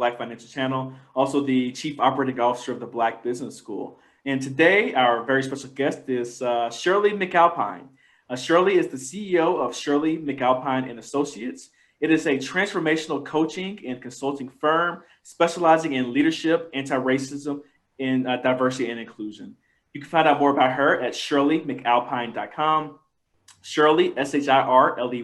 Black Financial Channel, also the Chief Operating Officer of the Black Business School. And today, our very special guest is Shirley McAlpine. Shirley is the CEO of Shirley McAlpine and Associates. It is a transformational coaching and consulting firm specializing in leadership, anti-racism, and diversity and inclusion. You can find out more about her at shirleymcalpine.com. Shirley, Shirley,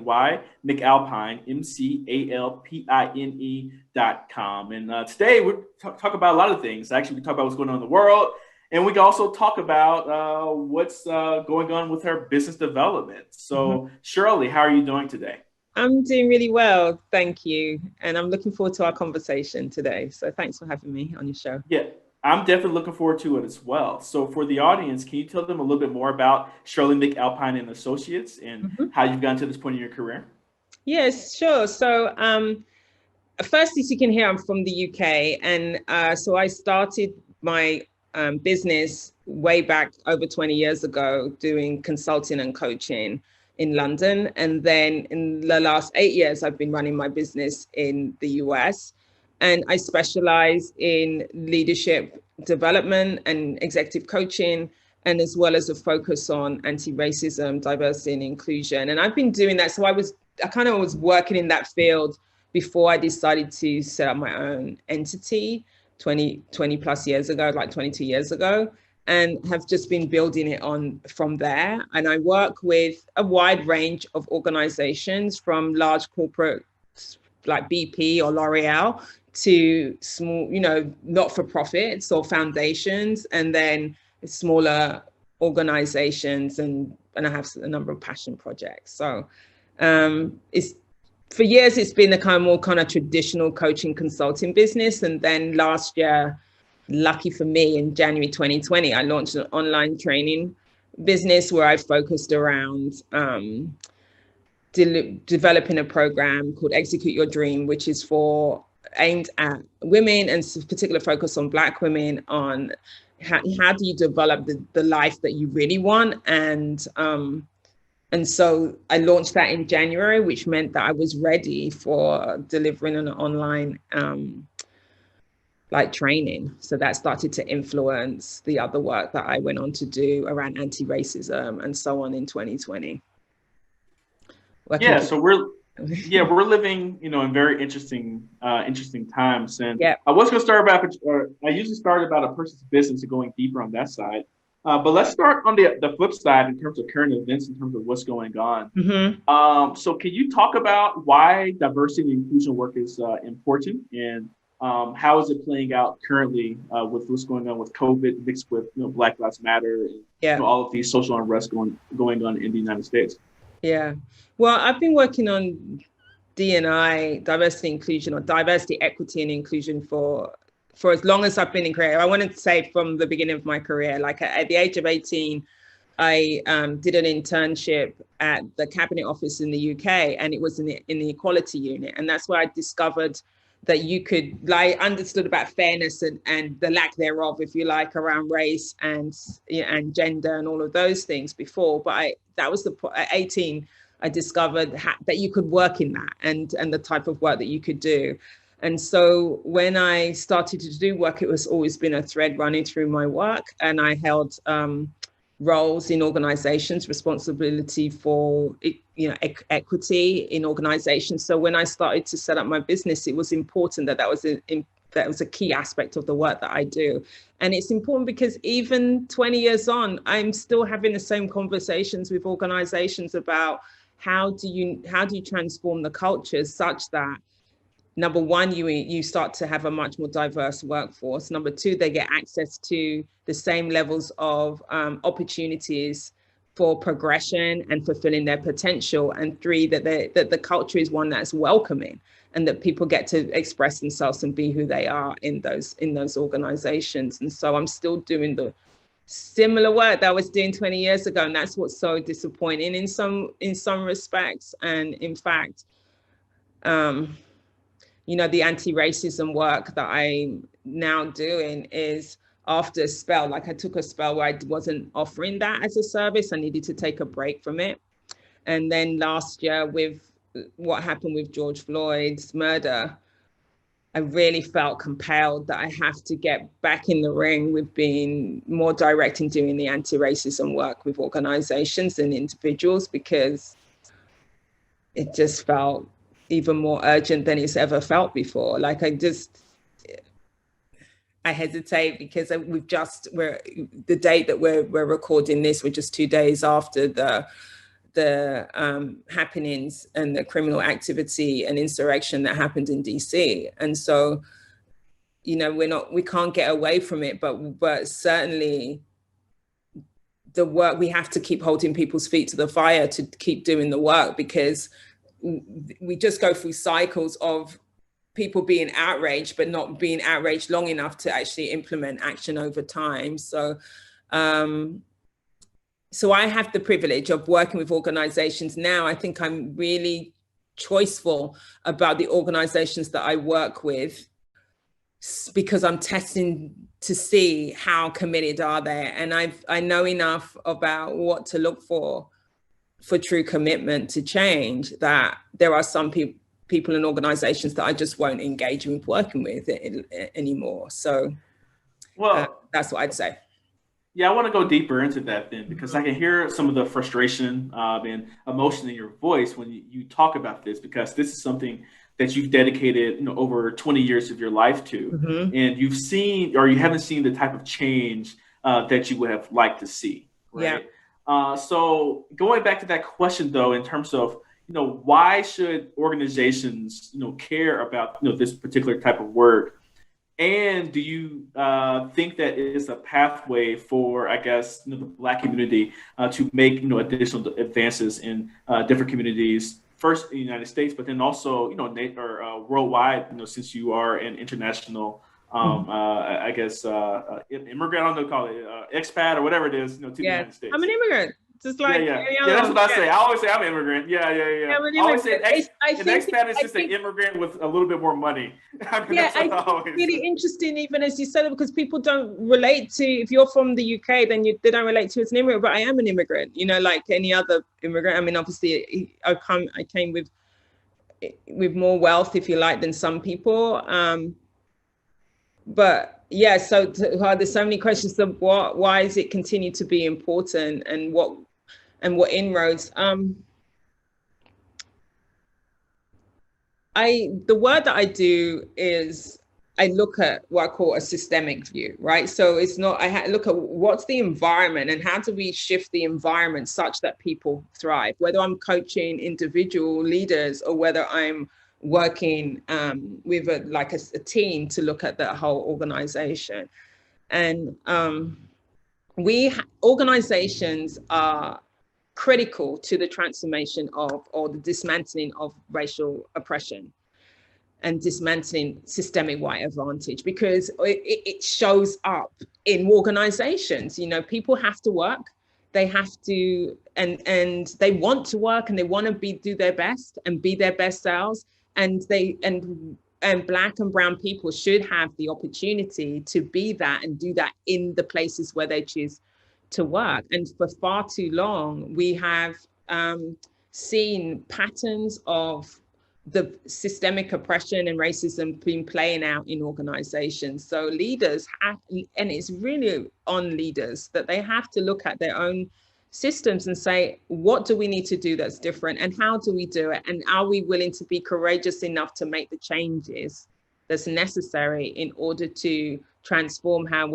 McAlpine, McAlpine.com. And today we're talk about a lot of things. Actually, we talk about what's going on in the world, and we can also talk about what's going on with her business development. So, Shirley, how are you doing today? I'm doing really well, thank you. And I'm looking forward to our conversation today. So thanks for having me on your show. Yeah, I'm definitely looking forward to it as well. So for the audience, can you tell them a little bit more about Shirley McAlpine and Associates and how you've gotten to this point in your career? Yes, sure. So first, as you can hear, I'm from the UK. And so I started my business way back over 20 years ago doing consulting and coaching in London. And then in the last 8 years, I've been running my business in the US. And I specialize in leadership development and executive coaching, and as well as a focus on anti-racism, diversity and inclusion. And I've been doing that. So I kind of was working in that field before I decided to set up my own entity 20 plus years ago, like 22 years ago, and have just been building it on from there. And I work with a wide range of organizations, from large corporates like BP or L'Oreal to small, not-for-profits or foundations, and then smaller organizations. And I have a number of passion projects. So for years, it's been a more traditional coaching consulting business. And then last year, lucky for me, in January 2020, I launched an online training business where I focused around developing a program called Execute Your Dream, which is aimed at women, and particular focus on Black women, on how do you develop the life that you really want. And so I launched that in January, which meant that I was ready for delivering an online training. So that started to influence the other work that I went on to do around anti-racism and so on in 2020. So we're living, in very interesting times. And I was going to start about, I usually start about a person's business and going deeper on that side. But let's start on the flip side in terms of current events, in terms of what's going on. So can you talk about why diversity and inclusion work is important, and how is it playing out currently with what's going on with COVID mixed with Black Lives Matter and all of these social unrest going on in the United States? Yeah, well, I've been working on D&I, diversity inclusion, or diversity, equity and inclusion for as long as I've been in career. I want to say from the beginning of my career, like at the age of 18, I did an internship at the Cabinet Office in the UK, and it was in the Equality Unit. And that's where I discovered that you could, understood about fairness and the lack thereof, if you like, around race and gender and all of those things before. But at 18, I discovered that you could work in that and the type of work that you could do. And so when I started to do work, it was always been a thread running through my work. And I held roles in organizations, responsibility for equity in organizations. So when I started to set up my business, it was important that was a key aspect of the work that I do. And it's important because even 20 years on, I'm still having the same conversations with organizations about how do you transform the cultures such that, number one, you start to have a much more diverse workforce. Number two, they get access to the same levels of opportunities for progression and fulfilling their potential. And three, that the culture is one that's welcoming, and that people get to express themselves and be who they are in those organizations. And so I'm still doing the similar work that I was doing 20 years ago, and that's what's so disappointing in some respects. And in fact, the anti-racism work that I'm now doing is after a spell. Like, I took a spell where I wasn't offering that as a service. I needed to take a break from it. And then last year, with what happened with George Floyd's murder, I really felt compelled that I have to get back in the ring with being more direct in doing the anti-racism work with organizations and individuals, because it just felt even more urgent than it's ever felt before. Like I hesitate because we're the date that we're recording this, we're just 2 days after the happenings and the criminal activity and insurrection that happened in DC. And so, you know, we can't get away from it, but certainly the work, we have to keep holding people's feet to the fire to keep doing the work, because we just go through cycles of people being outraged, but not being outraged long enough to actually implement action over time. So I have the privilege of working with organizations now. I think I'm really choiceful about the organizations that I work with, because I'm testing to see how committed are they. And I know enough about what to look for true commitment to change, that there are some people and organizations that I just won't engage with working with anymore. So that's what I'd say. Yeah, I want to go deeper into that then, because I can hear some of the frustration and emotion in your voice when you talk about this, because this is something that you've dedicated, you know, over 20 years of your life to, and you've seen, or you haven't seen, the type of change that you would have liked to see, right? Yeah. So going back to that question, though, in terms of, you know, why should organizations, you know, care about, you know, this particular type of work? And do you think that is a pathway for, I guess, you know, the Black community to make, you know, additional advances in different communities, first in the United States, but then also, you know, worldwide, you know, since you are an international, I guess, immigrant, I don't know, call it expat or whatever it is, you know, to the United States. I'm an immigrant. Just like yeah, that's what I say. I always say I'm an immigrant. Yeah. I always say an expat is just an immigrant with a little bit more money. I think it's really interesting, even as you said it, because people don't relate to, if you're from the UK, then they don't relate to as an immigrant. But I am an immigrant, you know, like any other immigrant. I mean, obviously, I came with more wealth, if you like, than some people. But yeah, so there's so many questions of why is it continue to be important, and what inroads. The word that I do is I look at what I call a systemic view, right? So it's not, look at what's the environment and how do we shift the environment such that people thrive, whether I'm coaching individual leaders or whether I'm working with a team to look at the whole organization. And organizations are critical to the transformation of, or the dismantling of, racial oppression and dismantling systemic white advantage, because it shows up in organizations. You know, people have to work, they have to, and they want to work, and they want to do their best and be their best selves, and Black and brown people should have the opportunity to be that and do that in the places where they choose to work. And for far too long, we have seen patterns of the systemic oppression and racism being playing out in organizations. So leaders have, and it's really on leaders, that they have to look at their own systems and say, what do we need to do that's different, and how do we do it, and are we willing to be courageous enough to make the changes that's necessary in order to transform how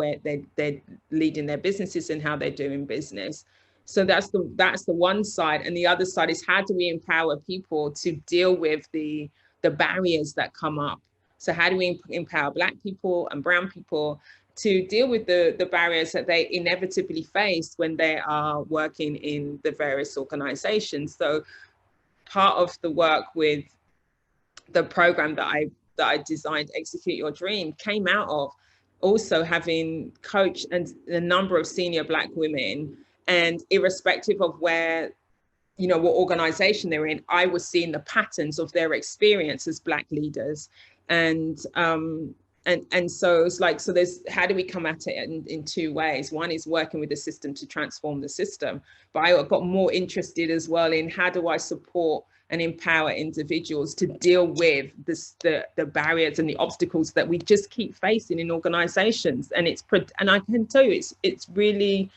they're leading their businesses and how they're doing business. So that's the one side. And the other side is, how do we empower people to deal with the barriers that come up? So how do we empower Black people and brown people to deal with the barriers that they inevitably face when they are working in the various organizations? So part of the work with the program that I designed, Execute Your Dream, came out of also having coached a number of senior Black women, and irrespective of where, you know, what organization they're in, I was seeing the patterns of their experience as Black leaders. And so it's like, so there's, how do we come at it in two ways? One is working with the system to transform the system, but I got more interested as well in how do I support and empower individuals to deal with the barriers and the obstacles that we just keep facing in organizations. And I can tell you, it's really,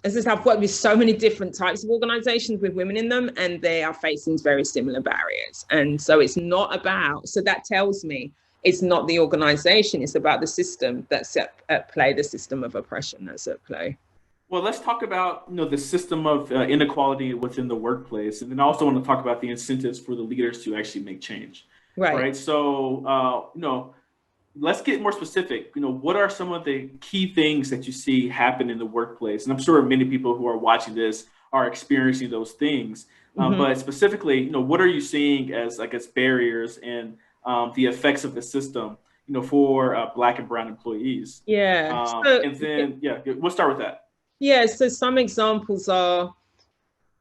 as I said, I've worked with so many different types of organizations with women in them, and they are facing very similar barriers. And so it's not about, so that tells me it's not the organization, it's about the system that's at play, the system of oppression that's at play. Well, let's talk about the system of inequality within the workplace, and then I also want to talk about the incentives for the leaders to actually make change. Right. So let's get more specific. What are some of the key things that you see happen in the workplace? And I'm sure many people who are watching this are experiencing those things. But specifically, what are you seeing as, I guess, barriers and the effects of the system, for Black and Brown employees? And then, we'll start with that. Yeah, so some examples are,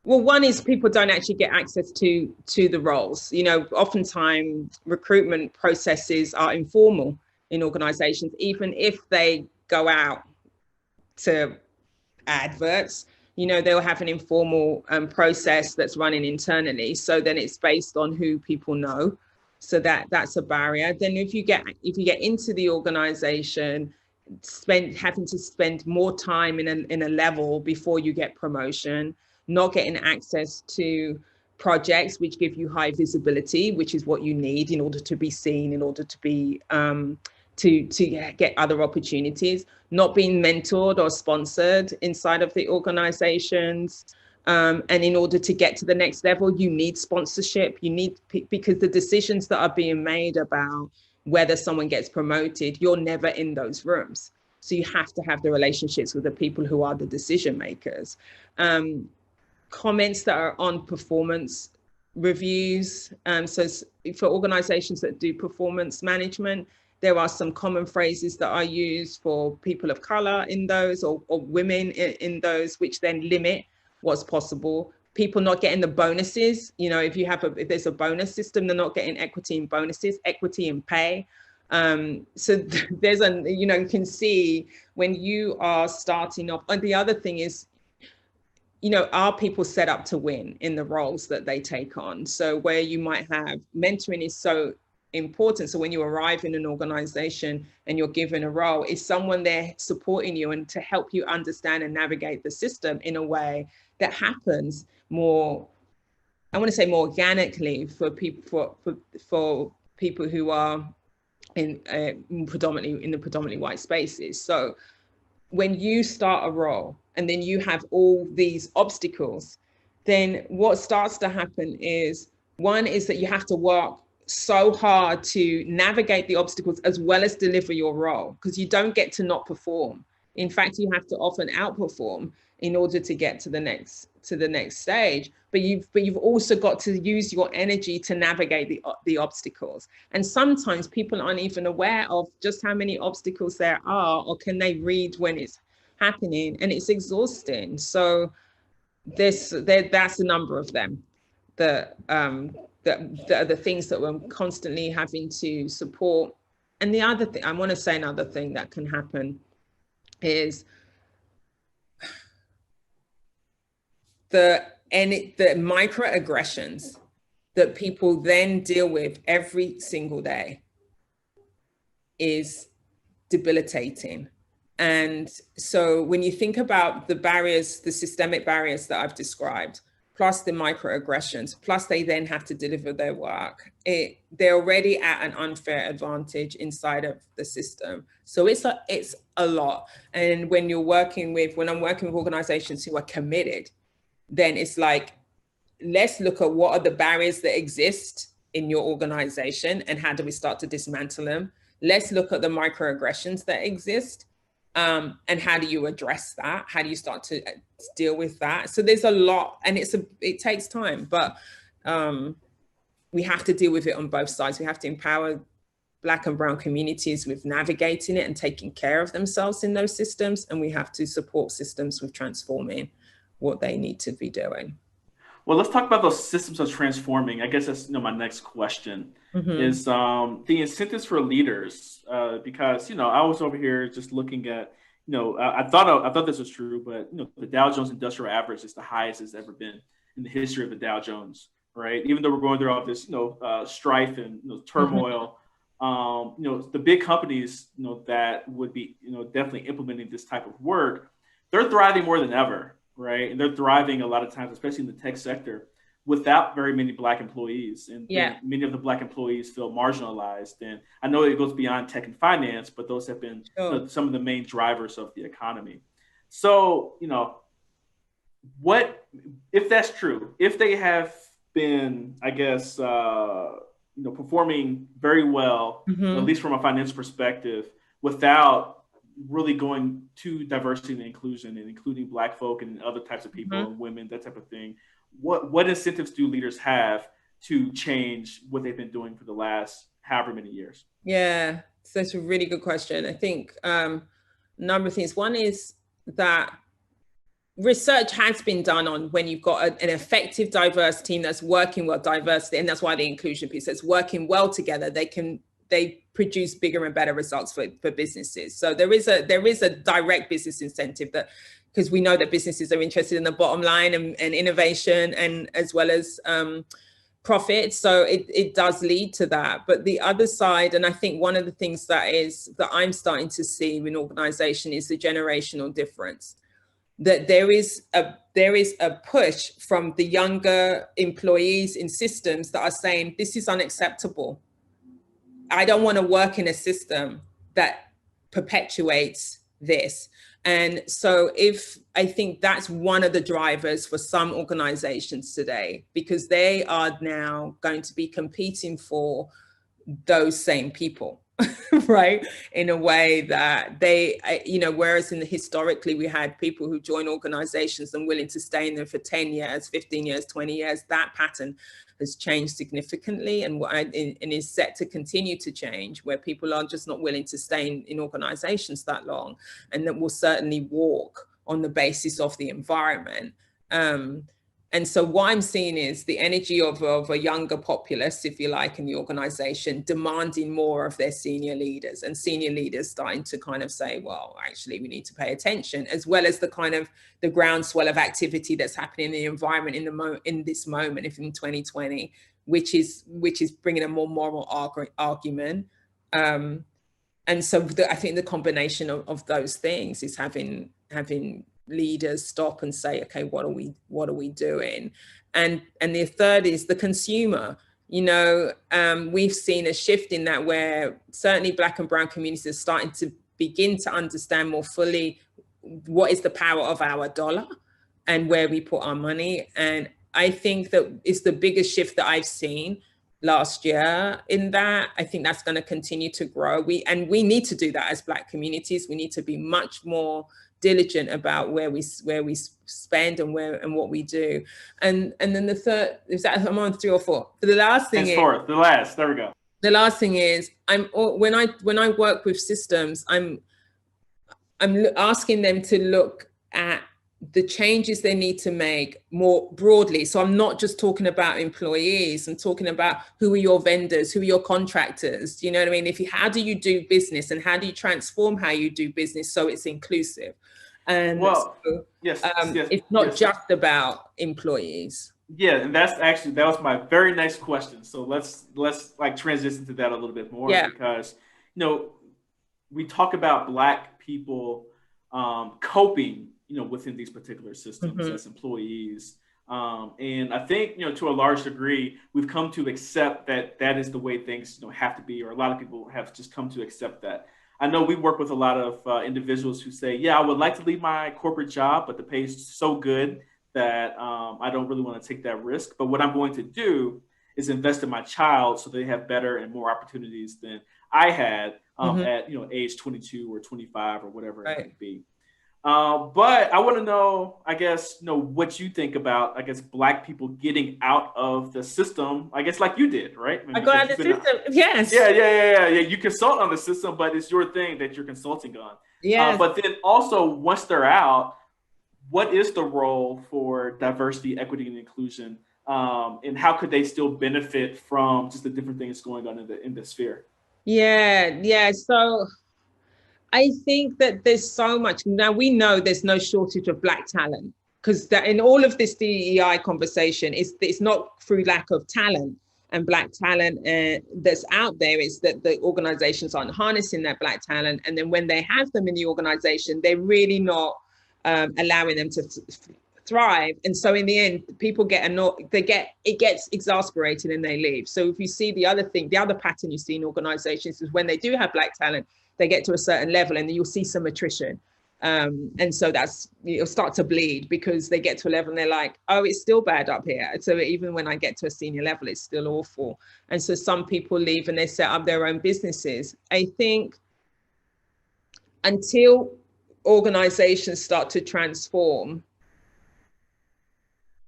well, one is people don't actually get access to the roles. Oftentimes recruitment processes are informal in organizations, even if they go out to adverts, they'll have an informal process that's running internally. So then it's based on who people know. So that's a barrier. Then if you get into the organization, having to spend more time in a level before you get promotion, not getting access to projects which give you high visibility, which is what you need in order to be seen, in order to be to get other opportunities, not being mentored or sponsored inside of the organizations. And in order to get to the next level, you need sponsorship. Because the decisions that are being made about whether someone gets promoted, you're never in those rooms. So you have to have the relationships with the people who are the decision makers. Comments that are on performance reviews. So for organizations that do performance management, there are some common phrases that are used for people of color in those, or women in those, which then limit what's possible. People not getting the bonuses. If there's a bonus system, they're not getting equity in bonuses, equity in pay. So there's you can see when you are starting off. And the other thing is, are people set up to win in the roles that they take on? So where you might have mentoring is so important. So when you arrive in an organization and you're given a role, is someone there supporting you and to help you understand and navigate the system in a way that happens more, I want to say more organically for people for people who are in predominantly white spaces. So when you start a role and then you have all these obstacles, then what starts to happen is, one is that you have to work so hard to navigate the obstacles as well as deliver your role, because you don't get to not perform. In fact, you have to often outperform in order to get to the next stage. But you've also got to use your energy to navigate the obstacles. And sometimes people aren't even aware of just how many obstacles there are, or can they read when it's happening, and it's exhausting. So that's a number of them that are the things that we're constantly having to support. And the other thing, I want to say another thing that can happen is the microaggressions that people then deal with every single day is debilitating. And so when you think about the barriers, the systemic barriers that I've described, plus the microaggressions, plus they then have to deliver their work, they're already at an unfair advantage inside of the system. So it's a lot. And when I'm working with organizations who are committed, then it's like, let's look at what are the barriers that exist in your organization and how do we start to dismantle them. Let's look at the microaggressions that exist. And how do you address that? How do you start to deal with that? So there's a lot, and it takes time, but we have to deal with it on both sides. We have to empower Black and Brown communities with navigating it and taking care of themselves in those systems. And we have to support systems with transforming what they need to be doing. Well, let's talk about those systems of transforming. I guess that's my next question is the incentives for leaders, because I was over here just looking at I thought this was true, but the Dow Jones Industrial Average is the highest it's ever been in the history of the Dow Jones, right? Even though we're going through all this, strife and turmoil, the big companies, that would be, definitely implementing this type of work, they're thriving more than ever, right? And they're thriving a lot of times, especially in the tech sector, without very many Black employees. And many of the Black employees feel marginalized. And I know it goes beyond tech and finance, but those have been some of the main drivers of the economy. So, what, if that's true, if they have been, I guess, performing very well, at least from a financial perspective, without really going to diversity and inclusion and including Black folk and other types of people and women, that type of thing, what incentives do leaders have to change what they've been doing for the last however many years? Yeah, so that's a really good question. I think a number of things. One is that research has been done on when you've got an effective, diverse team that's working well, diversity, and that's why the inclusion piece is working well together. They produce bigger and better results for businesses. So there is a direct business incentive, that because we know that businesses are interested in the bottom line and innovation, and as well as profit. So it does lead to that. But the other side, and I think one of the things that I'm starting to see in organization, is the generational difference. That there is a push from the younger employees in systems that are saying, this is unacceptable. I don't want to work in a system that perpetuates this. And so I think that's one of the drivers for some organizations today, because they are now going to be competing for those same people. Right, in a way that they, whereas historically we had people who join organizations and willing to stay in them for 10 years, 15 years, 20 years, that pattern has changed significantly and is set to continue to change, where people are just not willing to stay in organizations that long, and that will certainly walk on the basis of the environment. And so what I'm seeing is the energy of a younger populace, if you like, in the organization, demanding more of their senior leaders, and senior leaders starting to kind of say, well, actually, we need to pay attention, as well as the kind of the groundswell of activity that's happening in the environment in this moment, if in 2020, which is bringing a more moral argument. And so I think the combination of those things is having leaders stop and say, okay, what are we doing? And the third is the consumer. We've seen a shift in that, where certainly Black and brown communities are starting to begin to understand more fully what is the power of our dollar and where we put our money. And I think that it's the biggest shift that I've seen last year in that. I think that's going to continue to grow. We need to do that as Black communities. We need to be much more diligent about where we spend and what we do. And then the third is that I'm on 3 or 4. But the last thing there we go. The last thing is when I work with systems, I'm asking them to look at the changes they need to make more broadly. So I'm not just talking about employees. I'm talking about who are your vendors, who are your contractors. Do you know what I mean? how do you do business, and how do you transform how you do business so it's inclusive? And it's not just about employees. Yeah, and that was my very next question. So let's like transition to that a little bit more, because we talk about Black people coping within these particular systems as employees. And I think, to a large degree, we've come to accept that is the way things have to be, or a lot of people have just come to accept that. I know we work with a lot of individuals who say, I would like to leave my corporate job, but the pay is so good that I don't really want to take that risk. But what I'm going to do is invest in my child so they have better and more opportunities than I had at age 22 or 25 or whatever it might be. But I want to know, I guess, what you think about, I guess, Black people getting out of the system, I guess, like you did, right? I got out of the system, yes. Yeah. You consult on the system, but it's your thing that you're consulting on. Yeah. But then also, once they're out, what is the role for diversity, equity, and inclusion? And how could they still benefit from just the different things going on in the sphere? Yeah. So I think that there's so much. Now, we know there's no shortage of Black talent because that in all of this DEI conversation, it's not through lack of talent and Black talent that's out there. It's that the organizations aren't harnessing that Black talent, and then when they have them in the organization, they're really not allowing them to thrive. And so in the end, people get annoyed, it gets exasperated and they leave. So if you see the other pattern you see in organizations is when they do have Black talent, they get to a certain level and then you'll see some attrition. And so it'll start to bleed because they get to a level and they're like, oh, it's still bad up here. So even when I get to a senior level, it's still awful. And so some people leave and they set up their own businesses. I think until organizations start to transform,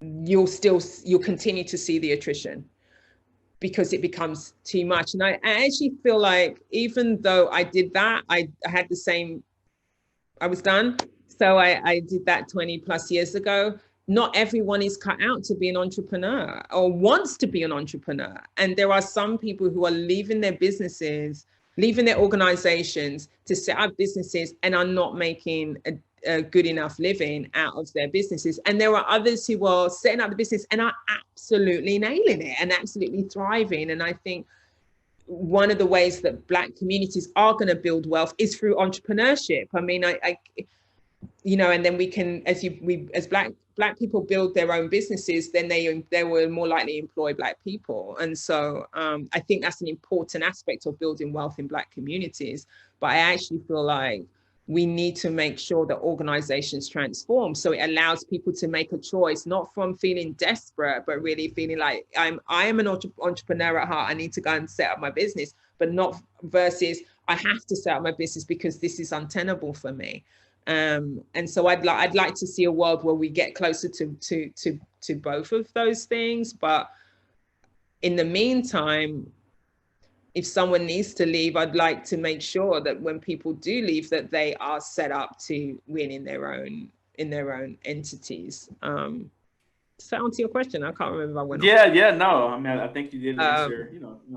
you'll continue to see the attrition because it becomes too much. And I actually feel like even though I did that, I had the same, I was done. So I did that 20 plus years ago. Not everyone is cut out to be an entrepreneur or wants to be an entrepreneur. And there are some people who are leaving their businesses, leaving their organizations to set up businesses and are not making a good enough living out of their businesses. And there are others who are setting up the business and are absolutely nailing it and absolutely thriving. And I think one of the ways that Black communities are going to build wealth is through entrepreneurship. I mean, and then we can, as Black people build their own businesses, then they will more likely employ Black people. And so I think that's an important aspect of building wealth in Black communities. But I actually feel like we need to make sure that organizations transform so it allows people to make a choice, not from feeling desperate, but really feeling like I am an entrepreneur at heart. I need to go and set up my business, but not versus I have to set up my business because this is untenable for me. And so I'd like to see a world where we get closer to both of those things. But in the meantime, if someone needs to leave, I'd like to make sure that when people do leave, that they are set up to win in their own entities. Does that answer your question? I can't remember if I went on. Yeah, no. I mean, I think you did answer,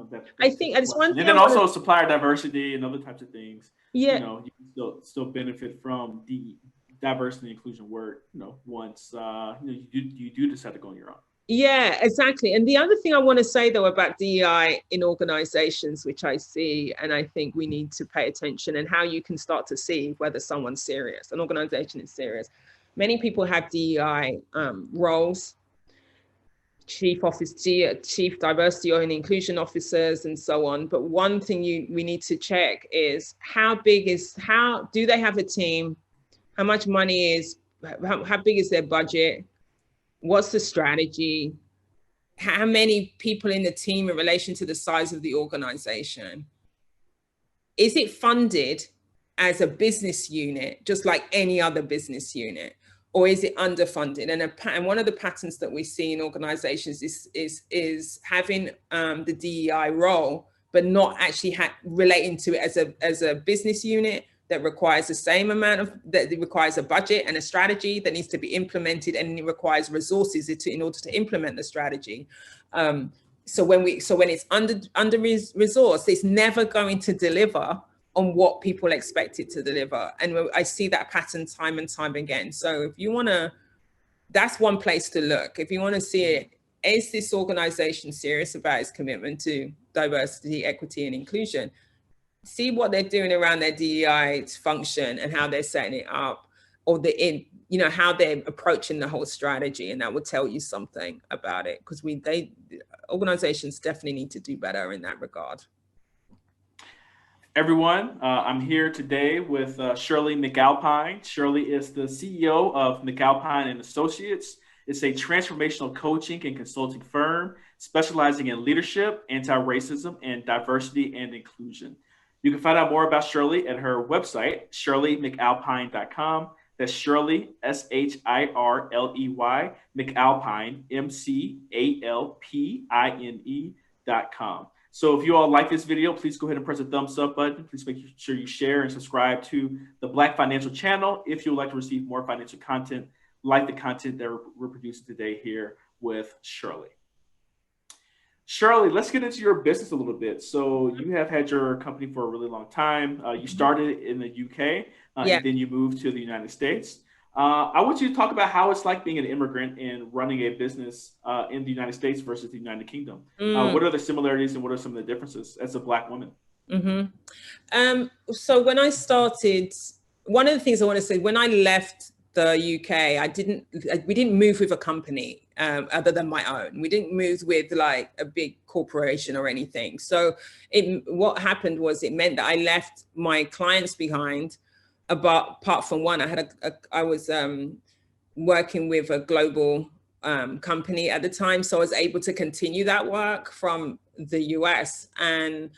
that. I think it's one thing. And then also supplier diversity and other types of things. Yeah. You can still benefit from the diversity and inclusion work, once you do decide to go on your own. Yeah, exactly. And the other thing I want to say, though, about DEI in organizations, which I see, and I think we need to pay attention, and how you can start to see whether someone's serious, an organization is serious. Many people have DEI roles, chief diversity and inclusion officers, and so on. But one thing we need to check is how do they have a team? How much money how big is their budget? What's the strategy? How many people in the team in relation to the size of the organization? Is it funded as a business unit, just like any other business unit? Or is it underfunded? And one of the patterns that we see in organizations is having the DEI role, but not actually relating to it as a business unit that requires the same amount that requires a budget and a strategy that needs to be implemented, and it requires resources in order to implement the strategy. So when it's under resourced, it's never going to deliver on what people expect it to deliver. And I see that pattern time and time again. So if you want to, that's one place to look. If you want to see it, is this organization serious about its commitment to diversity, equity, and inclusion? See what they're doing around their DEI function and how they're setting it up, or how they're approaching the whole strategy, and that will tell you something about it, because organizations definitely need to do better in that regard. Everyone, I'm here today with Shirley McAlpine. Shirley is the CEO of McAlpine and Associates. It's a transformational coaching and consulting firm specializing in leadership, anti-racism, and diversity and inclusion. You can find out more about Shirley at her website, shirleymcalpine.com. That's Shirley, SHIRLEY, McAlpine, MCALPINE.com. So if you all like this video, please go ahead and press the thumbs up button. Please make sure you share and subscribe to the Black Financial channel if you would like to receive more financial content like the content that we're producing today here with Shirley. Shirley, let's get into your business a little bit. So you have had your company for a really long time. You started in the UK, and then you moved to the United States. I want you to talk about how it's like being an immigrant and running a business in the United States versus the United Kingdom. What are the similarities and what are some of the differences as a Black woman? So when I started, one of the things I want to say, when I left the UK, we didn't move with a company other than my own. We didn't move with like a big corporation or anything. So what happened was it meant that I left my clients behind. Apart from one, I was working with a global company at the time, so I was able to continue that work from the US. And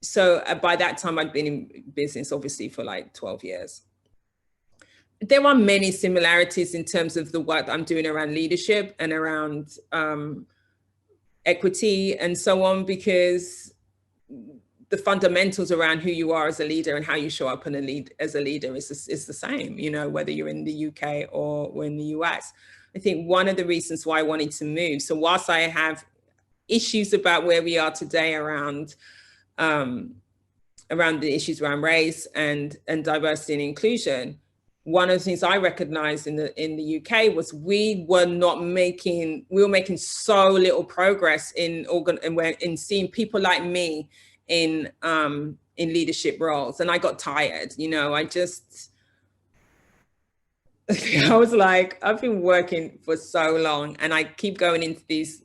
so by that time, I'd been in business, obviously, for like 12 years. There are many similarities in terms of the work that I'm doing around leadership and around equity and so on, because the fundamentals around who you are as a leader and how you show up as a leader is the same, you know, whether you're in the UK or in the US. I think one of the reasons why I wanted to move, so whilst I have issues about where we are today around the issues around race and diversity and inclusion, one of the things I recognized in the UK was we were making so little progress in seeing people like me in leadership roles. And I got tired, you know, I was like, I've been working for so long and I keep going into these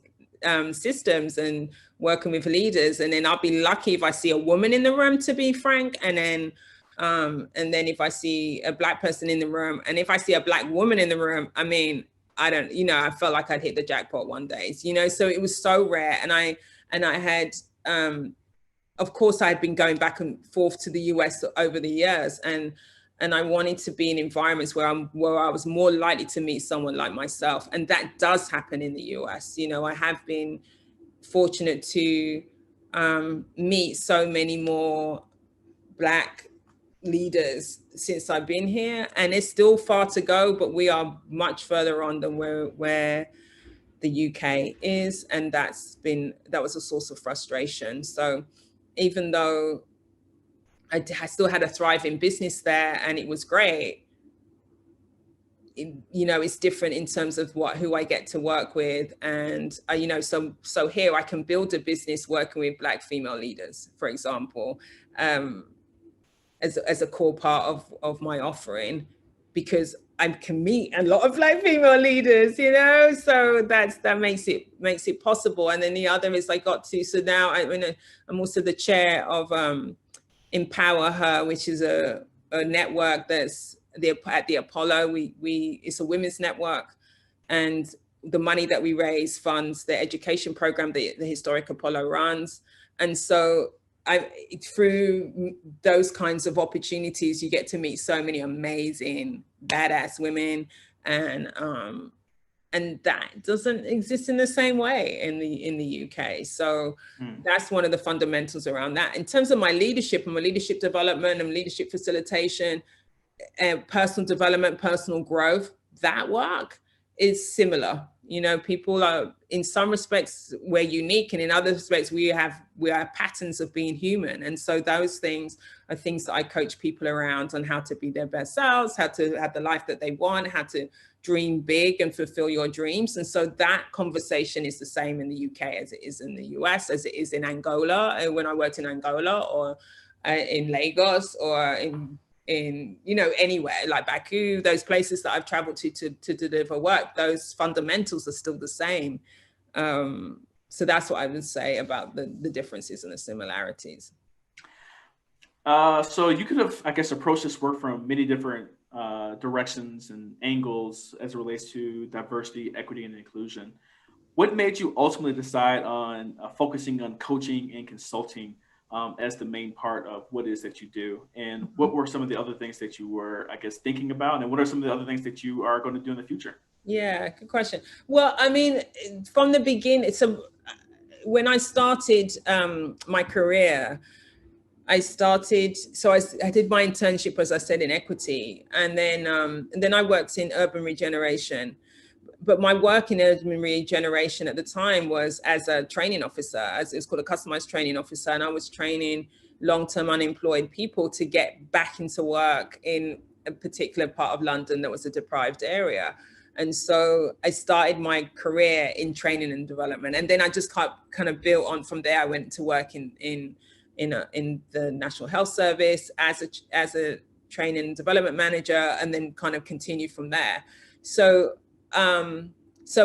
systems and working with leaders, and then I'll be lucky if I see a woman in the room, to be frank, and then if I see a Black person in the room, and if I see a Black woman in the room, I mean, I felt like I'd hit the jackpot one day, you know, so it was so rare. And I had, of course, I had been going back and forth to the US over the years, and I wanted to be in environments where I was more likely to meet someone like myself. And that does happen in the US. You know, I have been fortunate to meet so many more Black leaders since I've been here, and it's still far to go, but we are much further on than where the UK is, and that was a source of frustration. So even though I still had a thriving business there and it was great, you know, it's different in terms of who I get to work with. And, you know, so here I can build a business working with Black female leaders, for example, as a core part of my offering, because I can meet a lot of Black female leaders, you know, so that makes it possible. And then the other is so now I'm also the chair of Empower Her, which is a network that's at the Apollo. It's a women's network, and the money that we raise funds the education program that the Historic Apollo runs. And so through those kinds of opportunities, you get to meet so many amazing, badass women, and that doesn't exist in the same way in the UK. So that's one of the fundamentals around that. In terms of my leadership and my leadership development and leadership facilitation, and personal development, personal growth, that work is similar. You know, people are, in some respects, we're unique, and in other respects, we are patterns of being human. And so those things are things that I coach people around on how to be their best selves, how to have the life that they want, how to dream big and fulfill your dreams. And so that conversation is the same in the UK as it is in the US, as it is in Angola. And when I worked in Angola, or in Lagos, or in you know, anywhere like Baku, those places that I've traveled to deliver work, those fundamentals are still the same. So that's what I would say about the differences and the similarities. So you could have, I guess, approached this work from many different directions and angles as it relates to diversity, equity, and inclusion. What made you ultimately decide on focusing on coaching and consulting as the main part of what it is that you do? And what were some of the other things that you were, I guess, thinking about? And what are some of the other things that you are going to do in the future? Yeah, good question. Well, I mean, from the beginning, when I started my career, I did my internship, as I said, in equity. And then I worked in urban regeneration. But my work in urban regeneration at the time was as a training officer, as it's called a customized training officer. And I was training long-term unemployed people to get back into work in a particular part of London that was a deprived area. And so I started my career in training and development, and then I just kind of built on from there. I went to work in the National Health Service as a training and development manager, and then kind of continued from there. So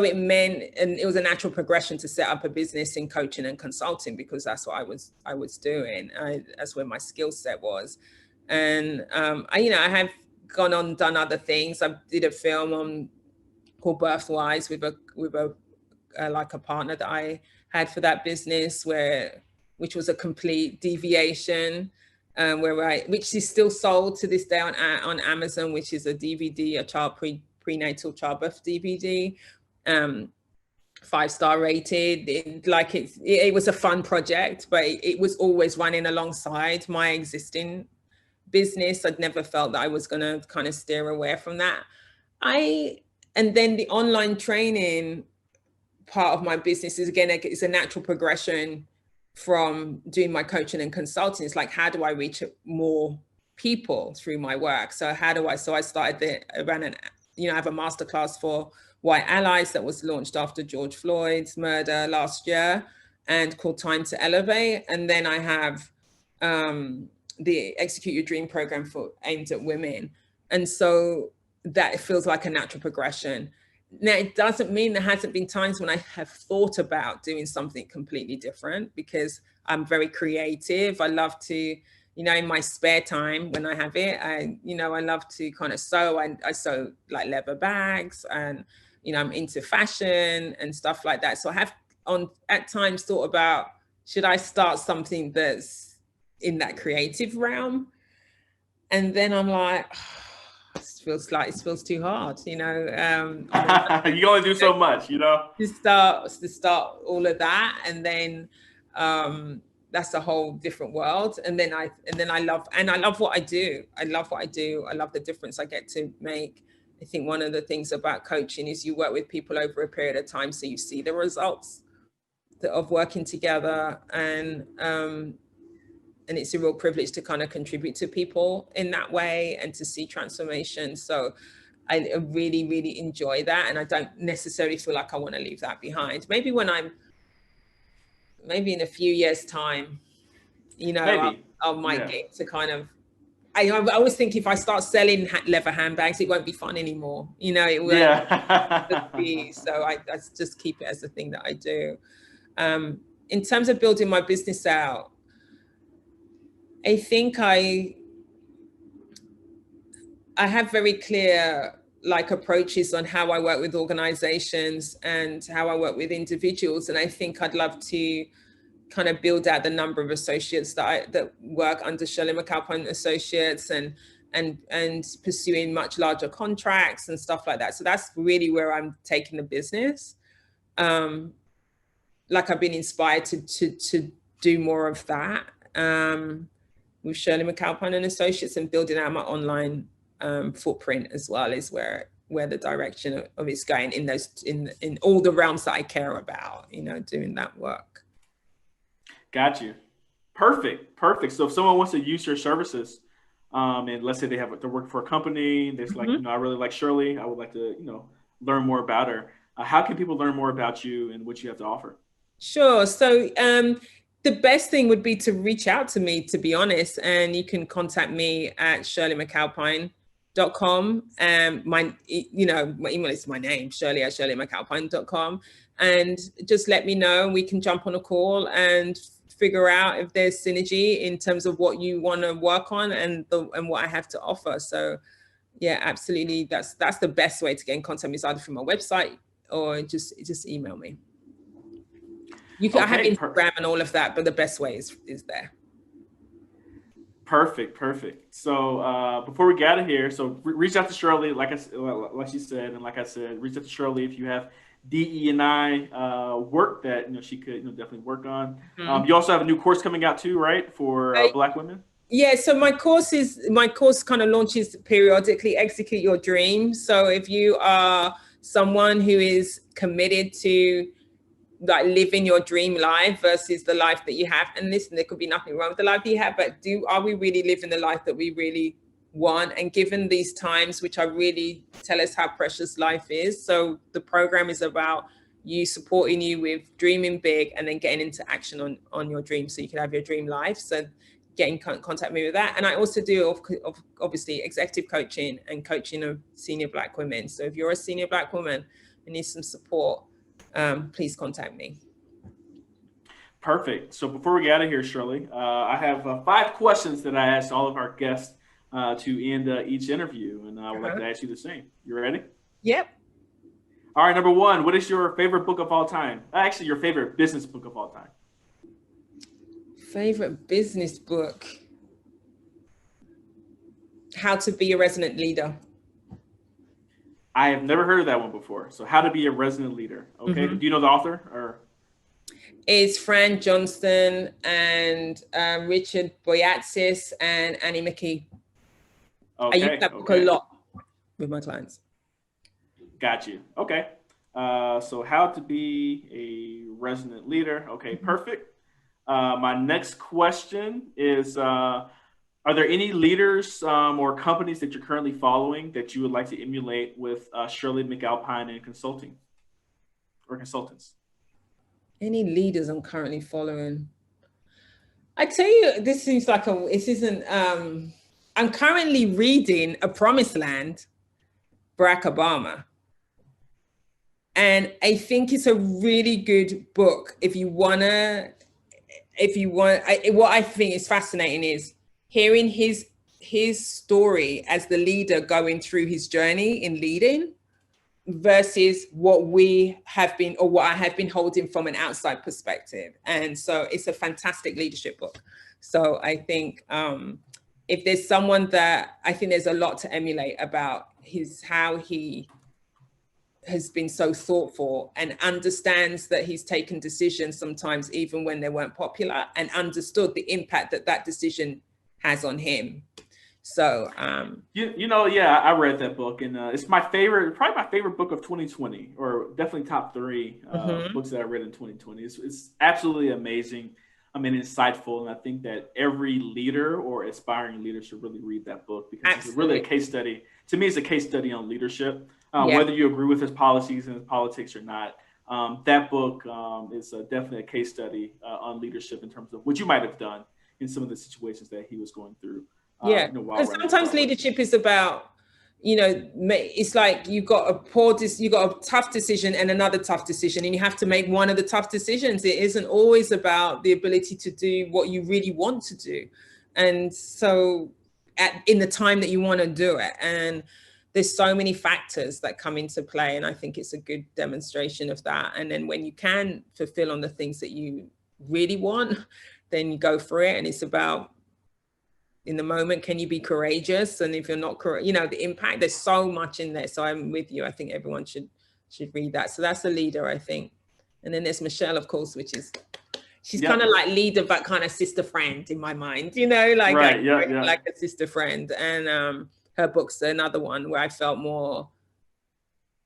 it meant, and it was a natural progression to set up a business in coaching and consulting, because that's what I was doing. That's where my skill set was. And I have gone on, done other things. I did a film called Birthwise with a partner that I had for that business, which was a complete deviation, which is still sold to this day on Amazon, which is a DVD, a child prenatal childbirth DVD, 5-star rated. It was a fun project, but it was always running alongside my existing business. I'd never felt that I was going to kind of steer away from that. And then the online training part of my business is, again, it's a natural progression from doing my coaching and consulting. It's like, how do I reach more people through my work? So I started I have a masterclass for white allies that was launched after George Floyd's murder last year, and called Time to Elevate. And then I have the Execute Your Dream program aimed at women. And so that feels like a natural progression. Now, it doesn't mean there hasn't been times when I have thought about doing something completely different, because I'm very creative. I love to, in my spare time when I have it, I love to kind of sew. I sew like leather bags, and, I'm into fashion and stuff like that. So I have at times thought about, should I start something that's in that creative realm? And then I'm like, it feels too hard, you only do so much, to start all of that. And then that's a whole different world. And then I love what I do. I love the difference I get to make. I think one of the things about coaching is you work with people over a period of time, so you see the results of working together. And it's a real privilege to kind of contribute to people in that way and to see transformation. So I really, really enjoy that. And I don't necessarily feel like I want to leave that behind. Maybe in a few years' time, I might get to kind of, I always think if I start selling leather handbags, it won't be fun anymore. It won't be. So I just keep it as a thing that I do. In terms of building my business out, I think I have very clear approaches on how I work with organizations and how I work with individuals. And I think I'd love to kind of build out the number of associates that work under Shirley McAlpine Associates, and pursuing much larger contracts and stuff like that. So that's really where I'm taking the business. I've been inspired to do more of that. With Shirley McAlpine and Associates, and building out my online footprint as well is where the direction of it's going in all the realms that I care about, doing that work. Got you. Perfect. So if someone wants to use your services, and let's say they're working for a company, there's I really like Shirley, I would like to, learn more about her. How can people learn more about you and what you have to offer? Sure. So the best thing would be to reach out to me, to be honest, and you can contact me at shirleymcalpine.com. My email is my name, shirley@shirleymcalpine.com, and just let me know, and we can jump on a call and figure out if there's synergy in terms of what you want to work on and what I have to offer. So yeah, absolutely. That's the best way to get in contact with me, is either from my website or just email me. I have Instagram and all of that, but the best way is there. Perfect. So before we get out of here, so reach out to Shirley, like she said, and like I said, reach out to Shirley if you have DE&I work that she could definitely work on. You also have a new course coming out too, right, for Black women? Yeah. So my course kind of launches periodically. Execute Your Dream. So if you are someone who is committed to living your dream life versus the life that you have, and listen, there could be nothing wrong with the life you have, but are we really living the life that we really want. And given these times, which are really tell us how precious life is. So the program is about you supporting you with dreaming big and then getting into action on your dreams so you can have your dream life. So get in contact me with that. And I also do obviously executive coaching and coaching of senior Black women. So if you're a senior Black woman and need some support, please contact me. Perfect. So before we get out of here, Shirley, I have 5 questions that I ask all of our guests to end each interview, and I would like to ask you the same. You ready? Yep. All right, number 1, what is your favorite book of all time? Actually, your favorite business book of all time. Favorite business book? How to Be a Resonant Leader. I have never heard of that one before. So How to Be a Resonant Leader. Okay. Do you know the author? Or it's Fran Johnston and Richard Boyatzis and Annie McKee. Okay, I use that book a lot with my clients. Got you. Okay. So How to Be a Resonant Leader. Okay, perfect. My next question is, are there any leaders or companies that you're currently following that you would like to emulate with Shirley McAlpine and consulting or consultants? Any leaders I'm currently following? I tell you, this seems like I'm currently reading A Promised Land, Barack Obama. And I think it's a really good book. What I think is fascinating is hearing his story as the leader going through his journey in leading versus what I have been holding from an outside perspective. And so it's a fantastic leadership book. So I think if there's someone that I think there's a lot to emulate about how he has been so thoughtful and understands that he's taken decisions sometimes even when they weren't popular and understood the impact that decision has on him. So, I read that book, and it's probably my favorite book of 2020, or definitely top 3 books that I read in 2020. It's absolutely amazing. I mean, insightful, and I think that every leader or aspiring leader should really read that book because It's really a case study. To me, it's a case study on leadership, whether you agree with his policies and his politics or not. That book is definitely a case study on leadership in terms of what you might have done in some of the situations that he was going through. Because sometimes leadership is about, it's like you got a tough decision and another tough decision, and you have to make one of the tough decisions. It isn't always about the ability to do what you really want to do. And so in the time that you want to do it. And there's so many factors that come into play. And I think it's a good demonstration of that. And then when you can fulfill on the things that you really want, then you go for it. And it's about, in the moment, can you be courageous? And if you're not, the impact, there's so much in there. So I'm with you. I think everyone should read that. So that's a leader, I think. And then there's Michelle, of course, she's kind of like leader, but kind of sister friend in my mind, like a sister friend. And her book's another one where I felt more,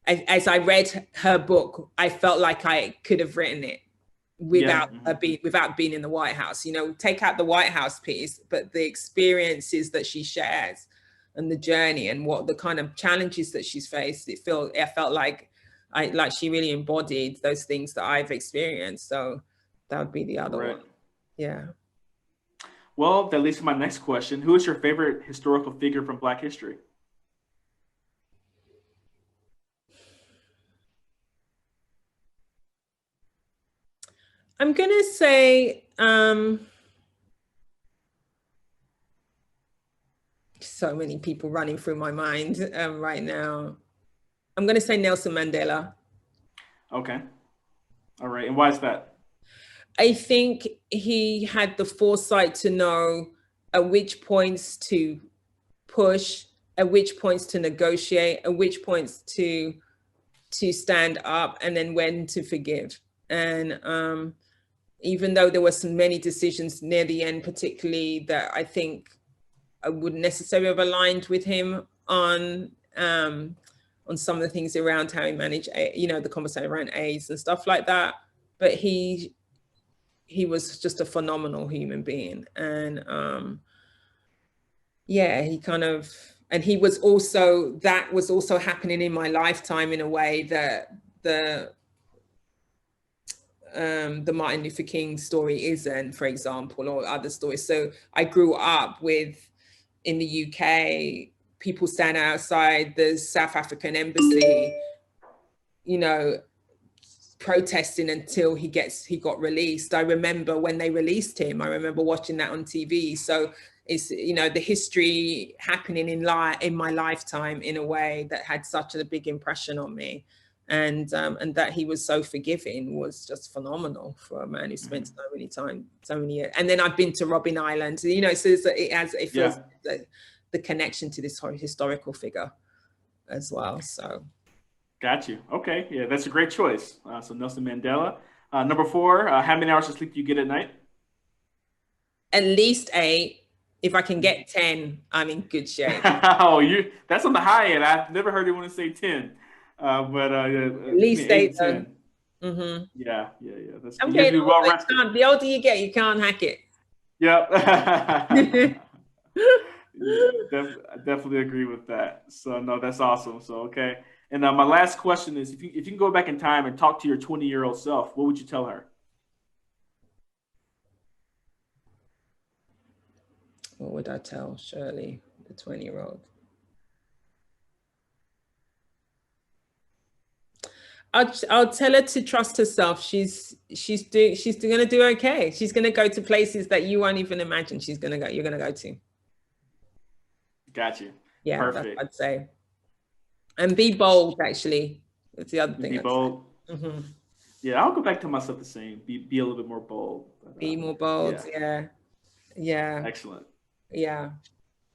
as I read her book, I felt like I could have written it without being in the White House. Take out the White House piece, but the experiences that she shares and the journey and what the kind of challenges that she's faced, I felt like she really embodied those things that I've experienced. So that would be the other one. Yeah. Well, that leads to my next question. Who is your favorite historical figure from Black history? I'm going to say, so many people running through my mind right now. I'm going to say Nelson Mandela. Okay. All right. And why is that? I think he had the foresight to know at which points to push, at which points to negotiate, at which points to stand up, and then when to forgive. And even though there were so many decisions near the end, particularly that I think I wouldn't necessarily have aligned with him on some of the things around how he managed, the conversation around AIDS and stuff like that. But he was just a phenomenal human being. And yeah, he kind of, and he was also, that was also happening in my lifetime in a way that the Martin Luther King story isn't, for example, or other stories. So I grew up with, in the UK, people stand outside the South African embassy, you know, protesting until he got released. I remember when they released him, I remember watching that on TV. So it's, you know, the history happening in my lifetime in a way that had such a big impression on me. And that he was so forgiving was just phenomenal for a man who spent so many time, so many years. And then I've been to Robben Island, you know, so it feels the connection to this historical figure as well. So. Got you. Okay. Yeah, that's a great choice. So Nelson Mandela. Number 4, how many hours of sleep do you get at night? At least 8. If I can get 10, I'm in good shape. Oh, that's on the high end. I've never heard anyone say 10. But at least 8, 10. Mm-hmm. Yeah. That's I'm getting older. The older you get, you can't hack it. Yep. I definitely agree with that. So no, that's awesome. So okay. And my last question is, if you can go back in time and talk to your 20-year-old self, what would you tell her? What would I tell Shirley, the 20-year-old? I'll tell her to trust herself. She's going to do okay. She's going to go to places that you won't even imagine you're going to go to. Got you. Yeah, perfect. That's what I'd say. And be bold, actually. That's the other thing. Be bold. Mm-hmm. Yeah, I'll go back to myself the same. Be a little bit more bold. Be more bold. Yeah. Excellent. Yeah.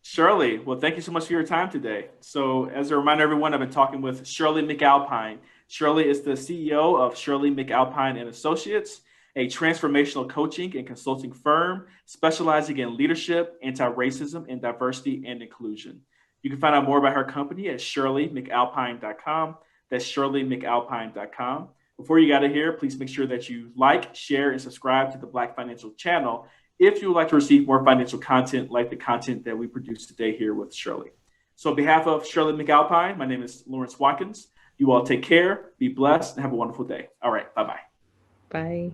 Shirley, well, thank you so much for your time today. So as a reminder, everyone, I've been talking with Shirley McAlpine. Shirley is the CEO of Shirley McAlpine and Associates, a transformational coaching and consulting firm specializing in leadership, anti-racism, and diversity and inclusion. You can find out more about her company at shirleymcalpine.com. That's shirleymcalpine.com. Before you get out of here, please make sure that you like, share, and subscribe to the Black Financial Channel if you would like to receive more financial content like the content that we produced today here with Shirley. So on behalf of Shirley McAlpine, my name is Lawrence Watkins. You all take care, be blessed, and have a wonderful day. All right, bye-bye.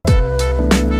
Bye.